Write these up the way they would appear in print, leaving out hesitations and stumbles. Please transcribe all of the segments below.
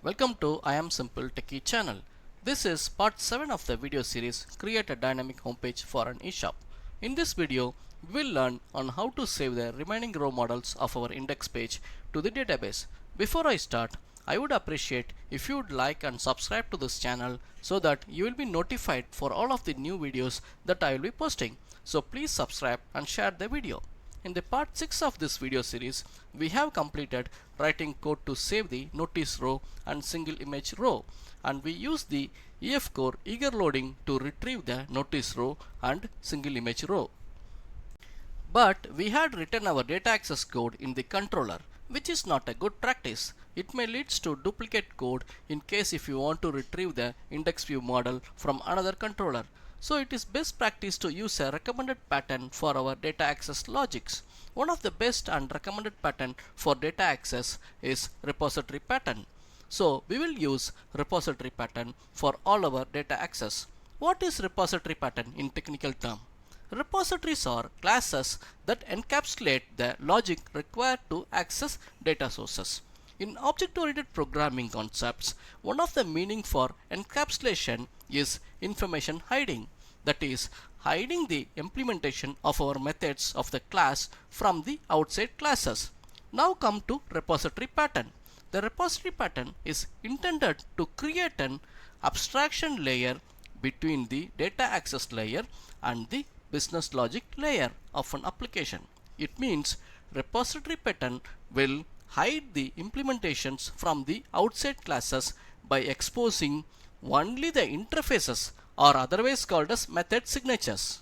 Welcome to I Am Simple Techie channel. This is part 7 of the video series Create a Dynamic Homepage for an eShop. In this video, we will learn on how to save the remaining row models of our index page to the database. Before I start, I would appreciate if you would like and subscribe to this channel so that you will be notified for all of the new videos that I will be posting. So please subscribe and share the video. In the part 6 of this video series, we have completed writing code to save the notice row and single image row, and we use the EF core eager loading to retrieve the notice row and single image row. But we had written our data access code in the controller, which is not a good practice. It may lead to duplicate code in case if you want to retrieve the index view model from another controller. So it is best practice to use a recommended pattern for our data access logics. One of the best and recommended pattern for data access is repository pattern. So we will use repository pattern for all our data access. What is repository pattern in technical term? Repositories are classes that encapsulate the logic required to access data sources. In object-oriented programming concepts, one of the meaning for encapsulation is information hiding. That is, hiding the implementation of our methods of the class from the outside classes. Now come to repository pattern. The repository pattern is intended to create an abstraction layer between the data access layer and the business logic layer of an application. It means repository pattern will hide the implementations from the outside classes by exposing only the interfaces, or otherwise called as method signatures.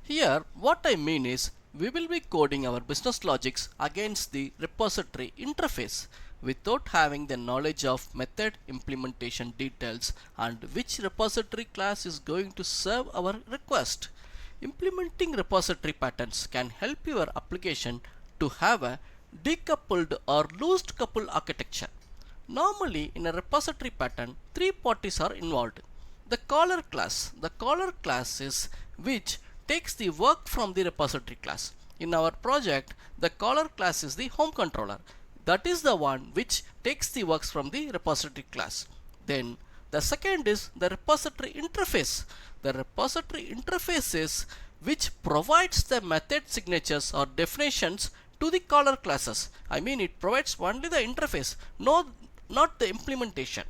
Here what I mean is we will be coding our business logics against the repository interface without having the knowledge of method implementation details and which repository class is going to serve our request. Implementing repository patterns can help your application to have a decoupled or loosed couple architecture. Normally in a repository pattern, three parties are involved. The caller class. The caller class is which takes the work from the repository class. In our project, the caller class is the home controller. That is the one which takes the works from the repository class. Then the second is the repository interface. The repository interface is which provides the method signatures or definitions to the caller classes. I mean it provides only the interface, not the implementation.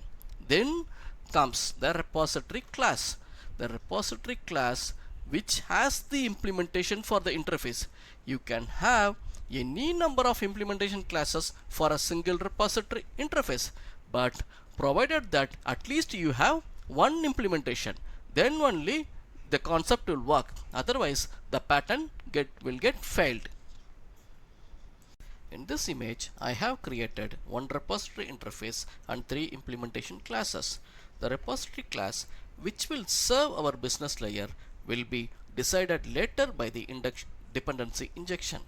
Then comes the repository class. The repository class which has the implementation for the interface. You can have any number of implementation classes for a single repository interface, but provided that at least you have one implementation, then only the concept will work. Otherwise the pattern will get failed. In this image, I have created one repository interface and three implementation classes. The repository class which will serve our business layer will be decided later by the Inject Dependency Injection.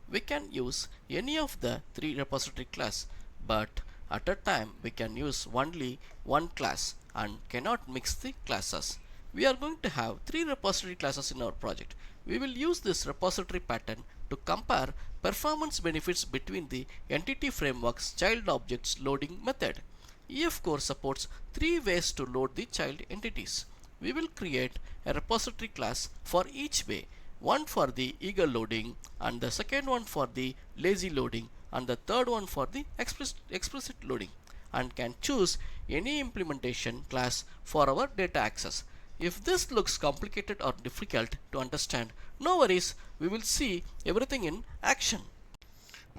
We can use any of the three repository class, but at a time we can use only one class and cannot mix the classes. We are going to have three repository classes in our project. We will use this repository pattern to compare performance benefits between the entity framework's child objects loading method. EF core supports three ways to load the child entities. We will create a repository class for each way, one for the eager loading, and the second one for the lazy loading, and the third one for the explicit loading, and can choose any implementation class for our data access. If this looks complicated or difficult to understand, no worries, we will see everything in action.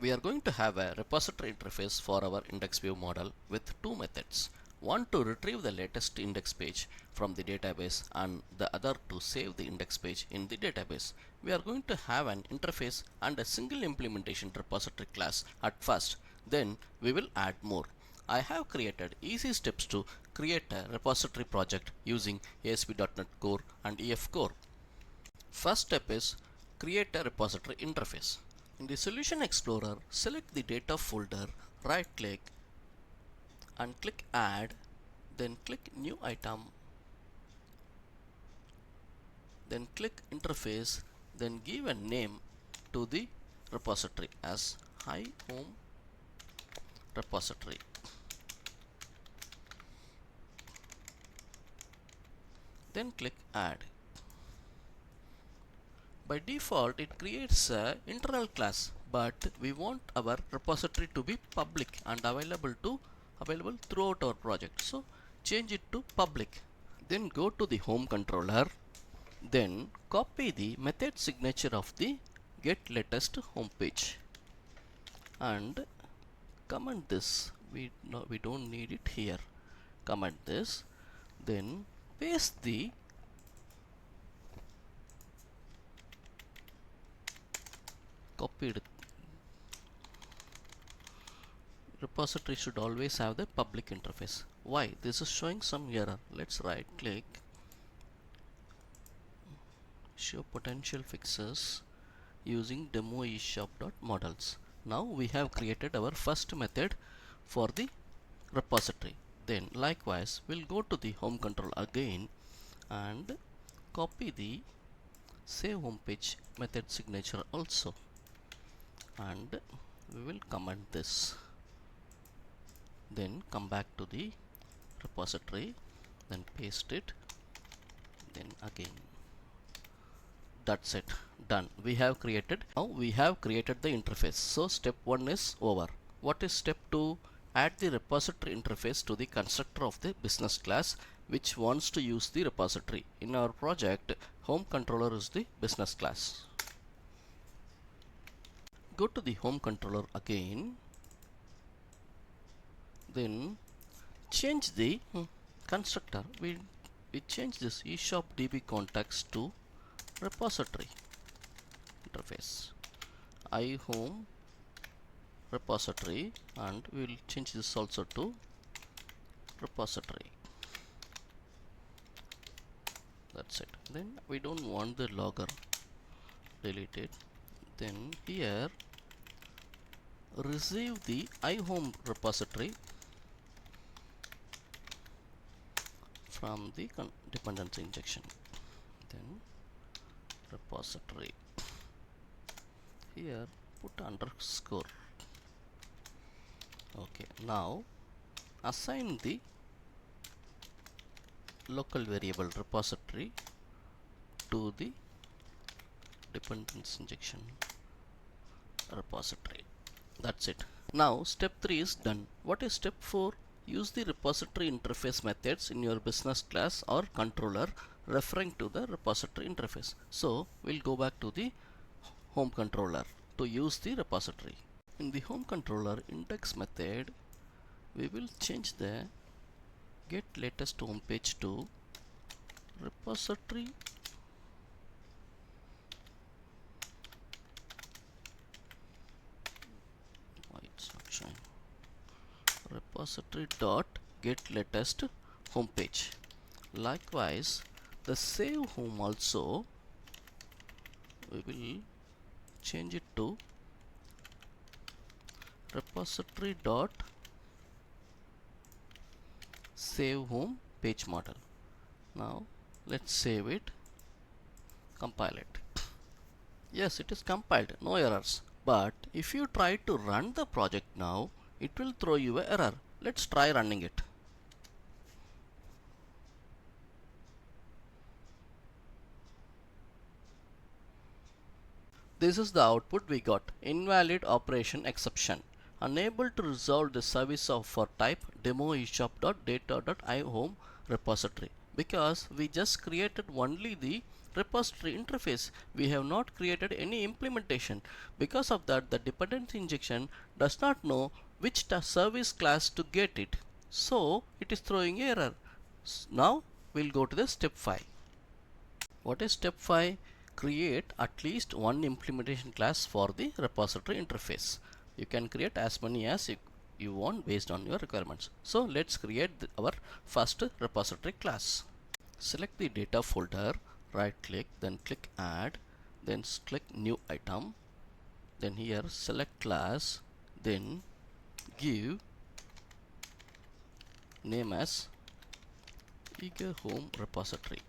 We are going to have a repository interface for our index view model with two methods. One to retrieve the latest index page from the database and the other to save the index page in the database. We are going to have an interface and a single implementation repository class at first, then we will add more. I have created easy steps to create a repository project using ASP.NET Core and EF Core. First step is create a repository interface. In the Solution Explorer, select the data folder, right click and click Add, then click New Item, then click Interface, then give a name to the repository as Hi Home Repository. then click add. By default it creates a internal class, but we want our repository to be public and available throughout our project. So change it to public. Then go to the home controller, then copy the method signature of the get latest homepage and comment this. We don't need it here. Comment this, then paste the copied repository. Should always have the public interface. Why this is showing some error? Let's right click, show potential fixes using demo ESHOP.models. Now we have created our first method for the repository. Then likewise we'll go to the home control again and copy the save homepage method signature also, and we will comment this. Then come back to the repository, then paste it, then again. That's it, done. We have created the interface. So step 1 is over. What is step 2? Add the repository interface to the constructor of the business class which wants to use the repository. In our project, home controller is the business class. Go to the home controller again, then change the constructor. We change this ESHOP DB context to repository interface, iHome repository, and we will change this also to repository. That's it. Then we don't want the logger, delete it. Then here receive the iHome repository from the dependency injection, then repository, here put underscore. Okay, now assign the local variable repository to the dependency injection repository. That's it. Now step 3 is done. What is step 4? Use the repository interface methods in your business class or controller referring to the repository interface. So we'll go back to the home controller to use the repository. In the home controller index method, we will change the get latest homepage to repository repository dot get latest homepage. Likewise, the save home also we will change it to repository dot save home page model. Now let's save it, compile it. Yes, it is compiled, no errors. But if you try to run the project now, it will throw you an error. Let's try running it. This is the output we got. Invalid operation exception. Unable to resolve the service of for type demo eshop.data.ihome repository, because we just created only the repository interface. We have not created any implementation. Because of that, the dependency injection does not know which service class to get it. So it is throwing error. Now we'll go to the step 5. What is step 5? Create at least one implementation class for the repository interface. You can create as many as you want based on your requirements. So let's create our first repository class. Select the data folder, right click, then click add, then click new item, then here select class, then give name as eager home repository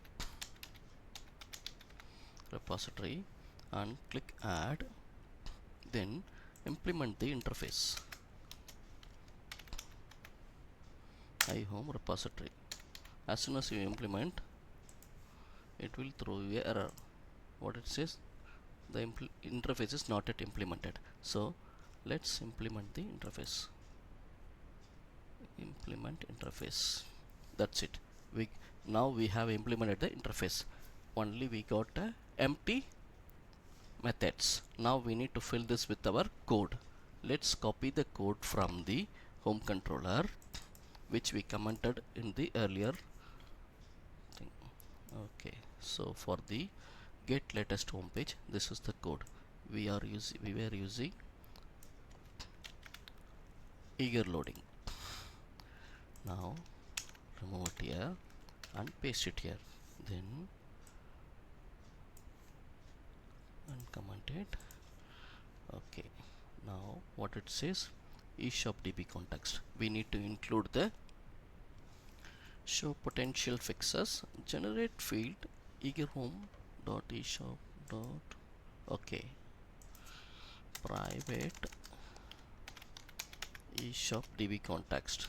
and click add, then implement the interface iHome repository. As soon as you implement, it will throw you a error. What it says, the interface is not yet implemented. So let's implement the interface. Implement interface. That's it. Now we have implemented the interface. Only we got a empty methods. Now we need to fill this with our code. Let's copy the code from the home controller, which we commented in the earlier thing. Okay, so for the get latest home page, this is the code we were using eager loading. Now remove it here and paste it here, then uncomment it. Okay, now what it says, ESHOP DB context. We need to include the show potential fixes, generate field eager home dot eshop dot, okay, private ESHOP DB context.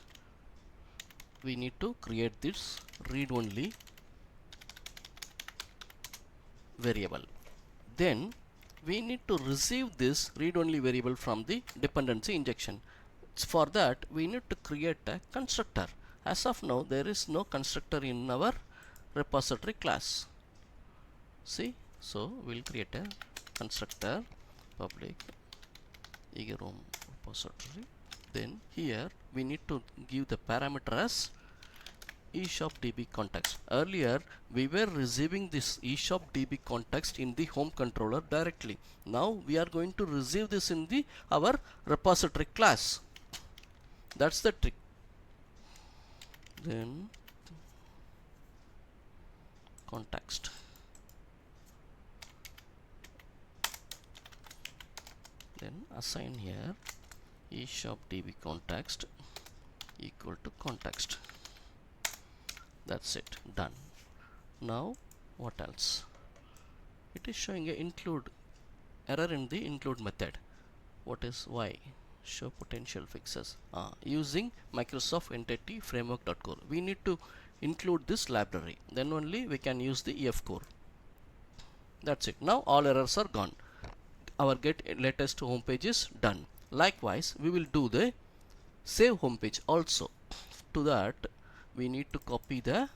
We need to create this read only variable. Then we need to receive this read only variable from the dependency injection. For that we need to create a constructor. As of now there is no constructor in our repository class. See, so we'll create a constructor public eager home repository. Then here we need to give the parameter as ESHOP DB context. Earlier we were receiving this ESHOP DB context in the home controller directly. Now we are going to receive this in the our repository class. That's the trick. Then context. Then assign here ESHOP DB context equal to context. That's it, done. Now what else? It is showing a include error in the include method. What is why? Show potential fixes. Using Microsoft Entity Framework.core. We need to include this library. Then only we can use the EF core. That's it. Now all errors are gone. Our get latest home page is done. Likewise, we will do the save home page also. To that, we need to copy the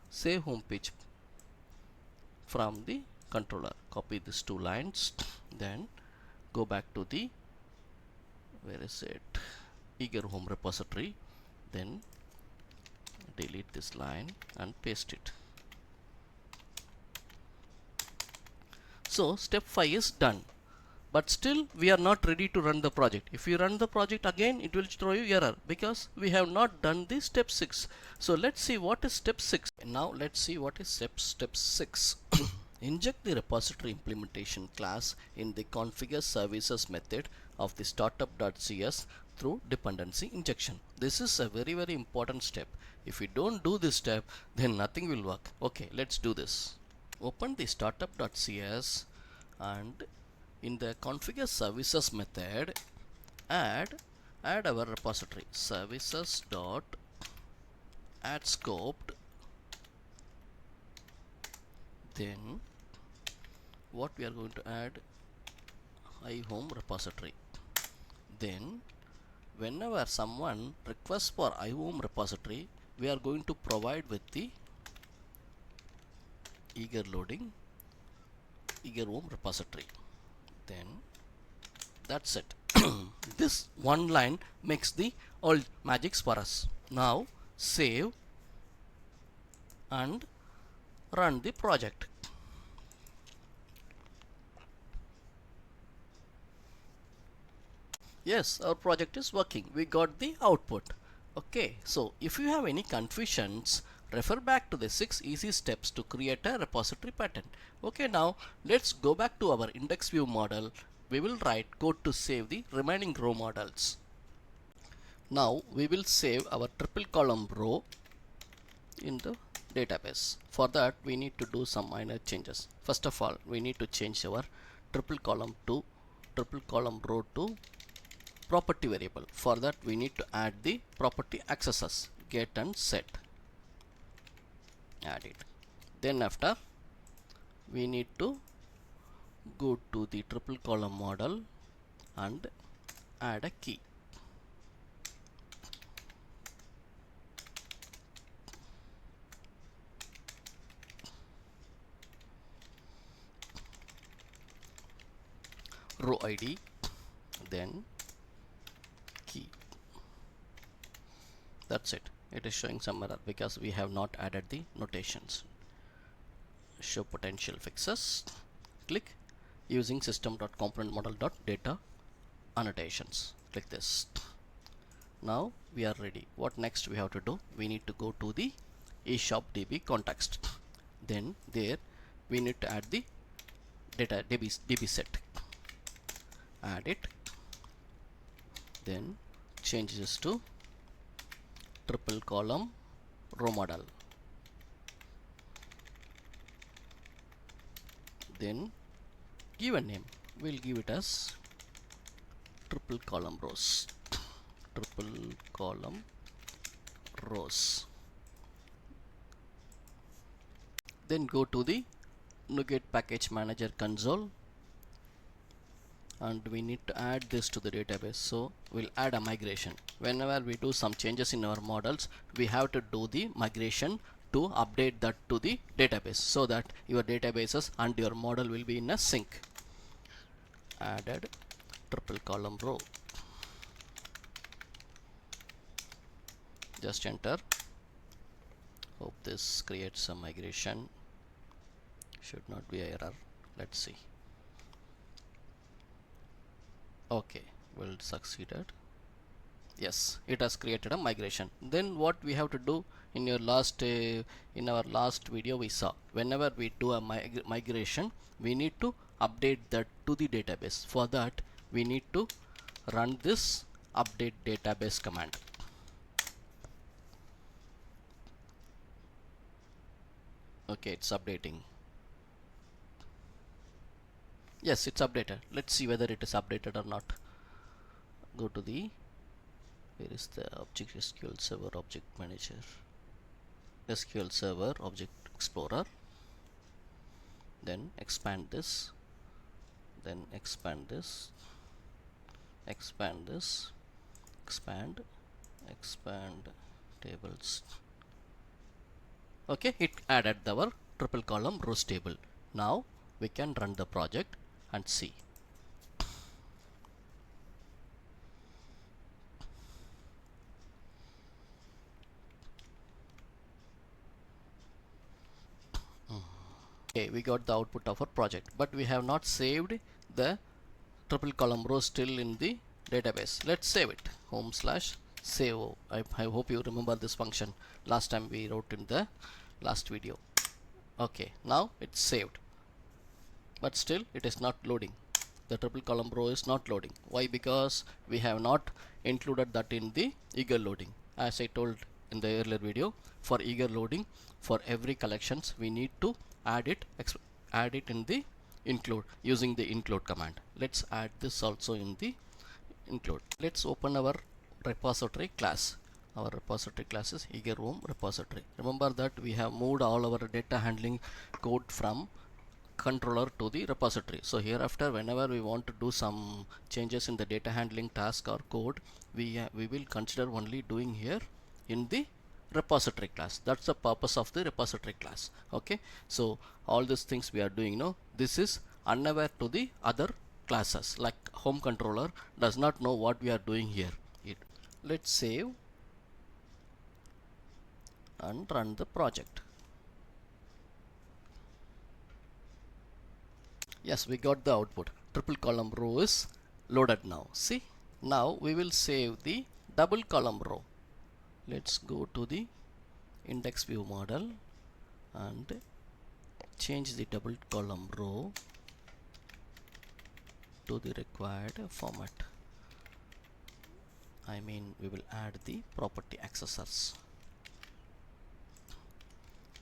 save home page from the controller. Copy these two lines, then go back to the, where is it, eager home repository, then delete this line and paste it. So step 5 is done, but still we are not ready to run the project. If you run the project again, it will throw you error because we have not done the step 6. So let's see what is step 6. Now let's see what is step 6. Inject the repository implementation class in the configure services method of the startup.cs through dependency injection. This is a very important step. If you don't do this step, then nothing will work. Okay, let's do this. Open the startup.cs and in the configure services method add our repository services dot add scoped. Then what we are going to add, iHome repository. Then whenever someone requests for iHome repository, we are going to provide with the eager loading eager home repository. Then that's it. This one line makes the all magics for us. Now save and run the project. Yes, our project is working. We got the output. Okay, so if you have any confusions, refer back to the 6 easy steps to create a repository pattern. Okay, now let's go back to our index view model. We will write code to save the remaining row models. Now we will save our triple column row in the database. For that we need to do some minor changes. First of all, we need to change our triple column row to property variable. For that we need to add the property accesses get and set. Add it. Then after we need to go to the triple column model and add a key. Row ID, then key. That's it. It is showing some error because we have not added the notations. Show potential fixes. Click using system.componentModel.data annotations. Click this. Now we are ready. What next we have to do? We need to go to the ESHOP DB context. Then there we need to add the data DB set. Add it. Then change this to triple column row model. Then give a name. We'll give it as triple column rows. Triple column rows. Then go to the NuGet package manager console and we need to add this to the database. So we'll add a migration. Whenever we do some changes in our models, we have to do the migration to update that to the database so that your databases and your model will be in a sync. Added triple column row. Just enter. Hope this creates some migration. Should not be an error. Let's see. Okay, well succeeded. Yes, it has created a migration. Then what we have to do in your last in our last video we saw, whenever we do a migration, we need to update that to the database. For that we need to run this update database command. Okay, it's updating. Yes, it's updated. Let's see whether it is updated or not. Go to the, where is the object SQL Server Object Manager, SQL Server Object Explorer. Then expand this, then expand this, expand this, expand tables. Okay, it added our triple column rows table. Now we can run the project and see. Okay, we got the output of our project, but we have not saved the triple column row still in the database. Let's save it. Home/save. I hope you remember this function. Last time we wrote in the last video. Okay, now it's saved, but still it is not loading. The triple column row is not loading. Why? Because we have not included that in the eager loading. As I told in the earlier video, for eager loading, for every collections we need to add it in the include using the include command. Let's add this also in the include. Let's open our repository class. Our repository class is eager room repository. Remember that we have moved all our data handling code from controller to the repository. So hereafter, whenever we want to do some changes in the data handling task or code, we will consider only doing here in the repository class. That's the purpose of the repository class. Okay, so all these things we are doing now, this is unaware to the other classes, like home controller does not know what we are doing here. Let's save and run the project. Yes, we got the output. Triple column row is loaded now. See, now we will save the double column row. Let's go to the index view model and change the double column row to the required format. I mean, we will add the property accessors.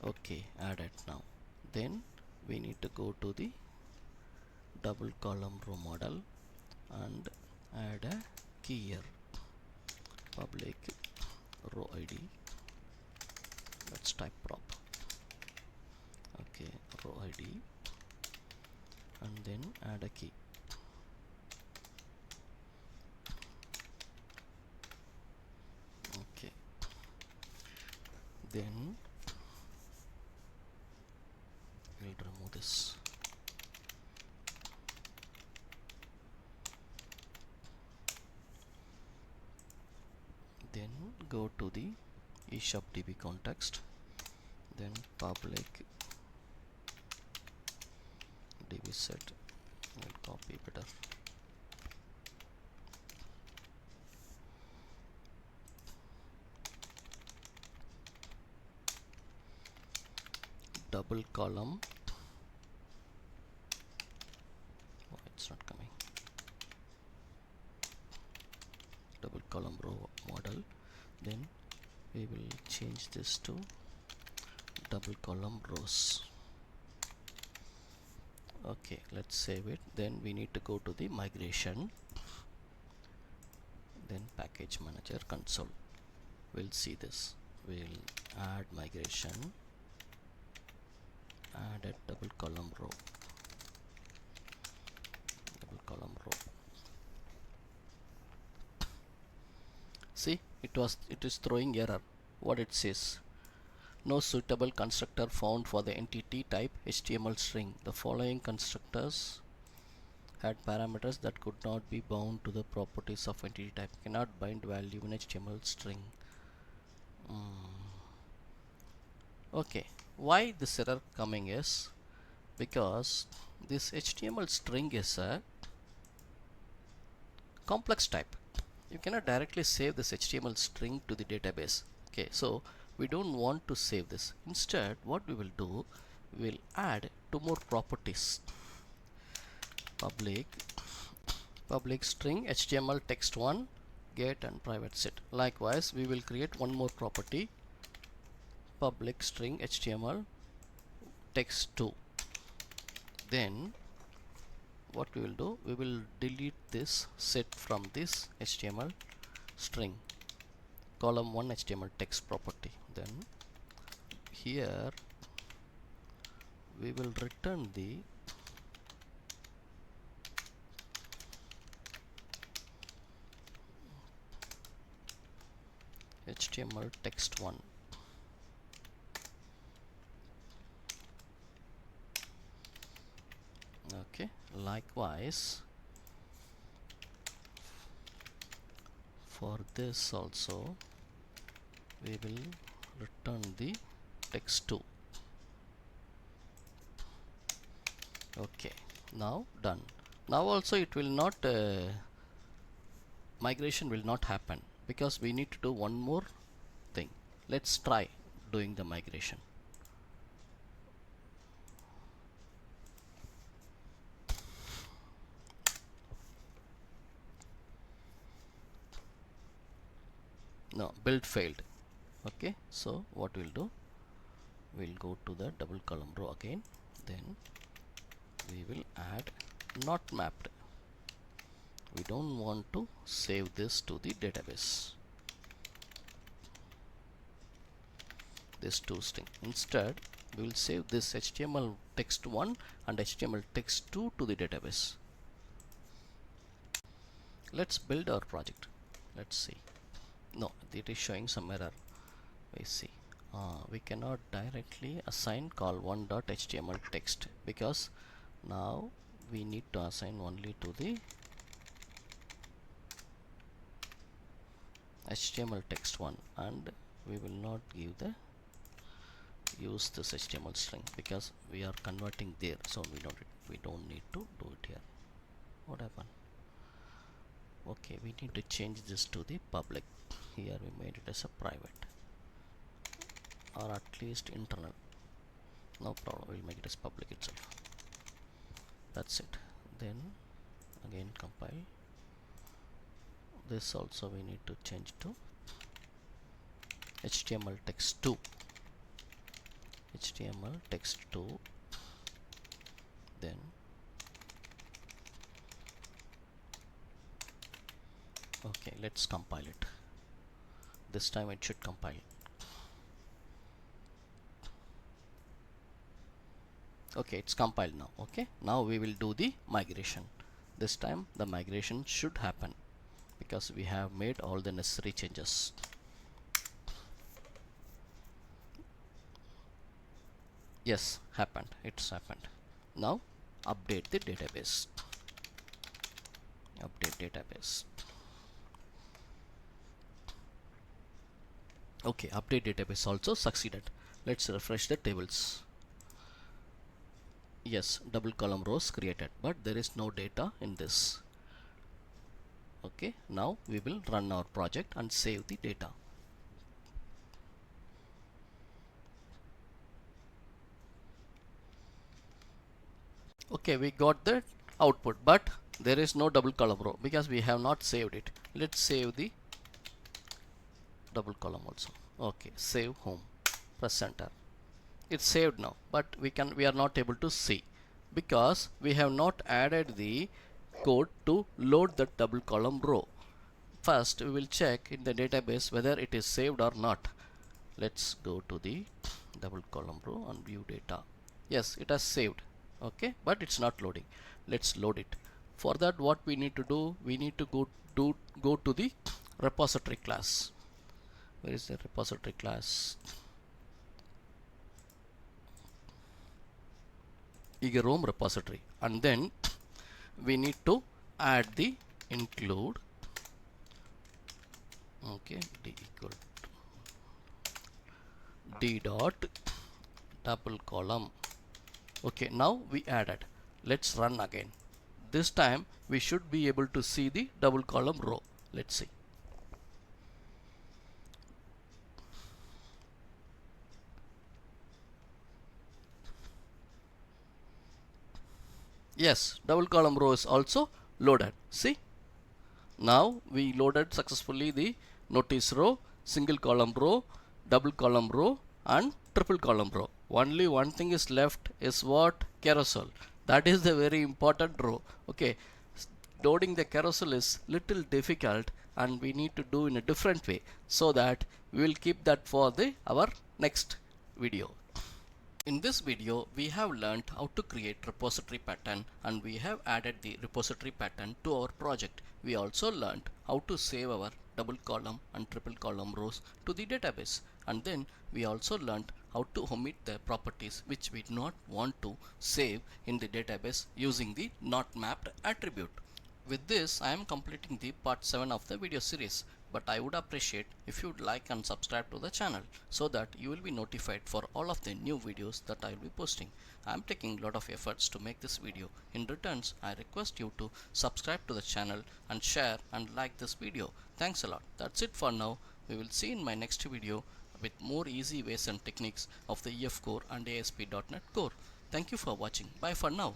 Okay, add it now. Then we need to go to the double column row model and add a key here. Public row ID. Let's type prop. row ID and then add a key. Okay, then we'll remove this. Then go to the ESHOP DB context, then public DB set, we'll copy better. Double column, oh, it's not coming. Double column row model, then we will change this to double column rows. Okay, let's save it. Then we need to go to the migration, then package manager console. We'll see this. We'll add migration, add a double column row, see, it is throwing error. What it says: no suitable constructor found for the entity type HTML string. The following constructors had parameters that could not be bound to the properties of entity type. Cannot bind value in HTML string. Okay, why this error coming is because this HTML string is a complex type. You cannot directly save this HTML string to the database. Okay, so we don't want to save this. Instead, what we will do, we will add two more properties: public string HTML text1 get and private set. Likewise, we will create one more property, public string HTML text2. Then what we will do, we will delete this set from this HTML string column 1 HTML text property. Then here we will return the HTML text1. Okay, likewise for this also we will return the text2. Okay, now done. Now also it will not migration will not happen because we need to do one more thing. Let's try doing the migration. No, build failed. Okay, so what we'll do, we'll go to the double column row again, then we will add not mapped. We don't want to save this to the database, this two string. Instead, we will save this HTML text1 and HTML text2 to the database. Let's build our project. Let's see. No, it is showing some error. We see we cannot directly assign call1.html text because now we need to assign only to the HTML text1, and we will not give the use this HTML string because we are converting there, so we don't need to do it here. What happened? Okay, we need to change this to the public. Here we made it as a private or at least internal. No problem, we'll make it as public itself. That's it. Then again compile. This also we need to change to HTML text2. HTML text2. Then okay, let's compile it. This time it should compile. Okay, it's compiled now. Okay, now we will do the migration. This time the migration should happen because we have made all the necessary changes. Yes, happened. It's happened. Now update the database. Update database. Okay, update database also succeeded. Let's refresh the tables. Yes, double column rows created, but there is no data in this. Okay, now we will run our project and save the data. Okay, we got the output, but there is no double column row because we have not saved it. Let's save the double column also. Okay, save home, press enter. It's saved now, but we are not able to see because we have not added the code to load the double column row. First we will check in the database whether it is saved or not. Let's go to the double column row and view data. Yes, it has saved. Okay, but it's not loading. Let's load it. For that, what we need to do, we need to go to the repository class. Where is the repository class? Rome repository, and then we need to add the include. Okay, d equal to d dot double column. Okay, now we added. Let's run again. This time we should be able to see the double column row. Let's see. Yes, double column row is also loaded. See, now we loaded successfully the notice row, single column row, double column row and triple column row. Only one thing is left is what? Carousel. That is the very important row. Okay, loading the carousel is little difficult and we need to do in a different way, so that we will keep that for our next video. In this video, we have learned how to create repository pattern, and we have added the repository pattern to our project. We also learned how to save our double column and triple column rows to the database, and then we also learned how to omit the properties which we do not want to save in the database using the not mapped attribute. With this, I am completing the part 7 of the video series, but I would appreciate if you would like and subscribe to the channel so that you will be notified for all of the new videos that I will be posting. I am taking a lot of efforts to make this video. In returns, I request you to subscribe to the channel and share and like this video. Thanks a lot. That's it for now. We will see in my next video with more easy ways and techniques of the EF Core and ASP.NET Core. Thank you for watching. Bye for now.